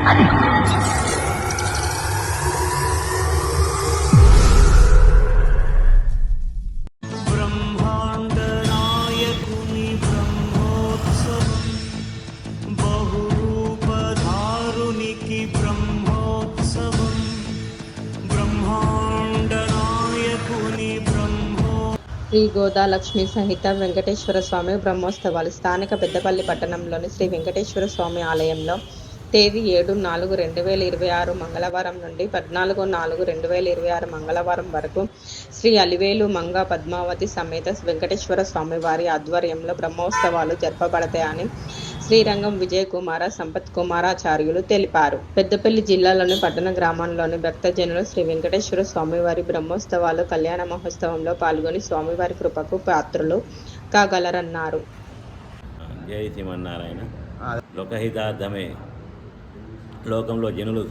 శ్రీ గోదాలక్ష్మి సహిత వెంకటేశ్వర స్వామి బ్రహ్మోత్సవాలు స్థానిక పెద్దపల్లి పట్టణంలోని శ్రీ వెంకటేశ్వర స్వామి ఆలయంలో తేదీ 7/4/2026 మంగళవారం నుండి 14/4/2026 మంగళవారం వరకు శ్రీ అలివేలు మంగ పద్మావతి సమేత వెంకటేశ్వర స్వామి వారి ఆధ్వర్యంలో బ్రహ్మోత్సవాలు జరపబడతాయని శ్రీరంగం విజయకుమార సంపత్ కుమారాచార్యులు తెలిపారు. పెద్దపల్లి జిల్లాలోని పట్టణ గ్రామాల్లోని భక్తజనులు శ్రీ వెంకటేశ్వర స్వామివారి బ్రహ్మోత్సవాలు కళ్యాణ మహోత్సవంలో పాల్గొని స్వామివారి కృపకు పాత్రులు కాగలరన్నారు. జై శ్రీమన్నారాయణ. లోకహితార్థమే లోకంలో జనులు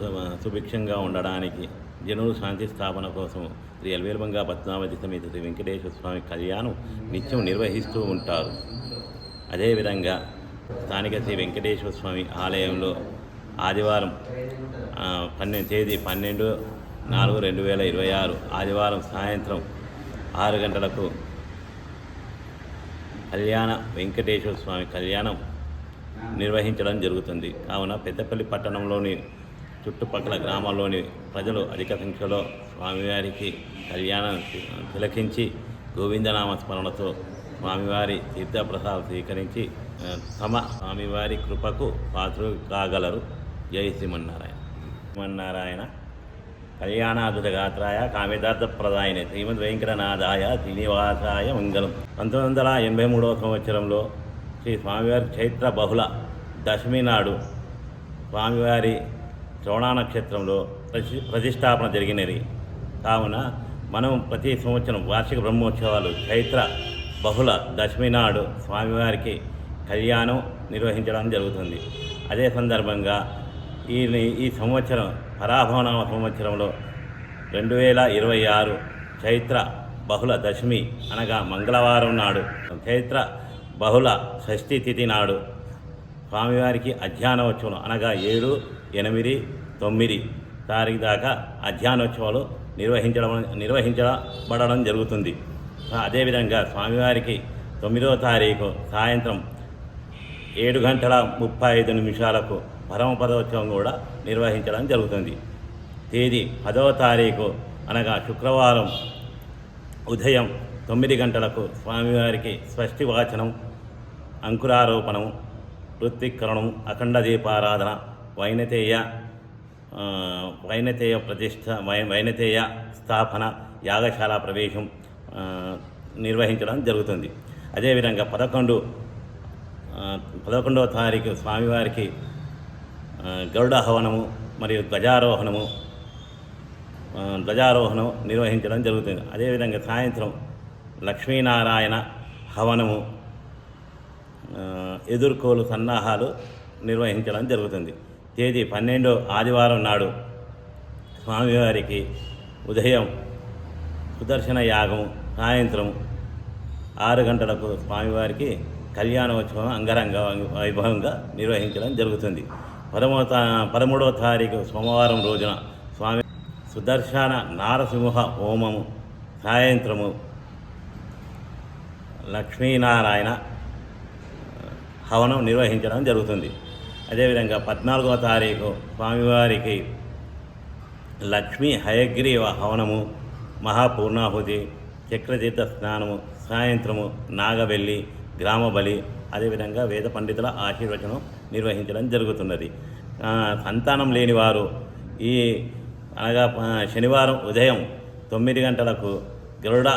సుభిక్షంగా ఉండడానికి, జనులు శాంతి స్థాపన కోసం శ్రీ అలివేలు మంగ పద్మావతి సమేత శ్రీ వెంకటేశ్వర స్వామి కళ్యాణం నిత్యం నిర్వహిస్తూ ఉంటారు. అదేవిధంగా స్థానిక శ్రీ వెంకటేశ్వర స్వామి ఆలయంలో ఆదివారం తేదీ 12/4/2026 ఆదివారం సాయంత్రం 6 గంటలకు వెంకటేశ్వర స్వామి కళ్యాణం నిర్వహించడం జరుగుతుంది. కావున పెద్దపల్లి పట్టణంలోని చుట్టుపక్కల గ్రామాల్లోని ప్రజలు అధిక సంఖ్యలో స్వామివారికి కళ్యాణం తిలకించి గోవిందనామ స్మరణతో స్వామివారి తీర్థప్రసాదం స్వీకరించి తమ స్వామివారి కృపకు పాత్రలు కాగలరు. జై శ్రీమన్నారాయణ. కళ్యాణాద్భుత గాత్రాయ కామితార్థప్రదాయనే శ్రీమద్ వెంకటనాథాయ శ్రీనివాసాయ మంగళం. 1983వ సంవత్సరంలో శ్రీ స్వామివారి చైత్ర బహుళ దశమి నాడు స్వామివారి శ్రవణ నక్షత్రంలో ప్రతిష్టాపన జరిగినది. కావున మనం ప్రతి సంవత్సరం వార్షిక బ్రహ్మోత్సవాలు చైత్ర బహుళ దశమి నాడు స్వామివారికి కళ్యాణం నిర్వహించడం జరుగుతుంది. అదే సందర్భంగా ఈ సంవత్సరం పరాభవనామ సంవత్సరంలో 2026 చైత్ర బహుళ దశమి అనగా మంగళవారం నాడు, చైత్ర బహుళ షష్ఠి తిథి నాడు స్వామివారికి అధ్యానోత్సవం అనగా 7, 8, 9 తారీఖు దాకా అధ్యానోత్సవాలు నిర్వహించబడడం జరుగుతుంది. అదేవిధంగా స్వామివారికి 9వ తారీఖు సాయంత్రం 7:35 పరమపదోత్సవం కూడా నిర్వహించడం జరుగుతుంది. తేదీ 10వ తారీఖు అనగా శుక్రవారం ఉదయం 9 గంటలకు స్వామివారికి స్వస్తి వాచనం, అంకురారోపణం, ఋత్విక్కరణం, అఖండ దీపారాధన, వైనతేయ ప్రతిష్ఠ, వైనతేయ స్థాపన, యాగశాల ప్రవేశం నిర్వహించడం జరుగుతుంది. అదేవిధంగా 11వ తారీఖు స్వామివారికి గరుడ హవనము మరియు ధ్వజారోహణం నిర్వహించడం జరుగుతుంది. అదేవిధంగా సాయంత్రం లక్ష్మీనారాయణ హవనము, ఎదుర్కోలు సన్నాహాలు నిర్వహించడం జరుగుతుంది. తేదీ 12 ఆదివారం నాడు స్వామివారికి ఉదయం సుదర్శన యాగము, సాయంత్రం 6 గంటలకు స్వామివారికి కళ్యాణోత్సవం అంగరంగ వైభవంగా నిర్వహించడం జరుగుతుంది. 13వ తారీఖు సోమవారం రోజున స్వామి సుదర్శన నారసింహ హోమము, సాయంత్రము లక్ష్మీనారాయణ హవనం నిర్వహించడం జరుగుతుంది. అదేవిధంగా 14వ తారీఖు స్వామివారికి లక్ష్మీ హయగ్రీవ హవనము, మహాపూర్ణాహుతి, చక్రతీర్థ స్నానము, సాయంత్రము నాగబెల్లి, గ్రామబలి, అదేవిధంగా వేద పండితుల ఆశీర్వచనం నిర్వహించడం జరుగుతున్నది. సంతానం లేనివారు అనగా శనివారం ఉదయం 9 గంటలకు గరుడ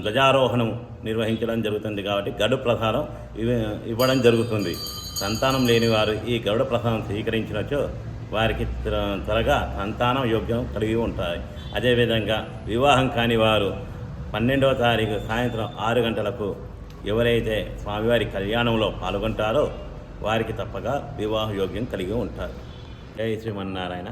ధ్వజారోహణం నిర్వహించడం జరుగుతుంది. కాబట్టి గరుడ ప్రసాదం ఇవ్వడం జరుగుతుంది. సంతానం లేనివారు ఈ గరుడ ప్రసాదం స్వీకరించినచో వారికి త్వరగా సంతానం యోగ్యం కలిగి ఉంటాయి. అదేవిధంగా వివాహం కాని వారు 12వ తారీఖు సాయంత్రం 6 గంటలకు ఎవరైతే స్వామివారి కళ్యాణంలో పాల్గొంటారో వారికి తప్పగా వివాహ యోగ్యం కలిగి ఉంటారు. జై శ్రీమన్నారాయణ.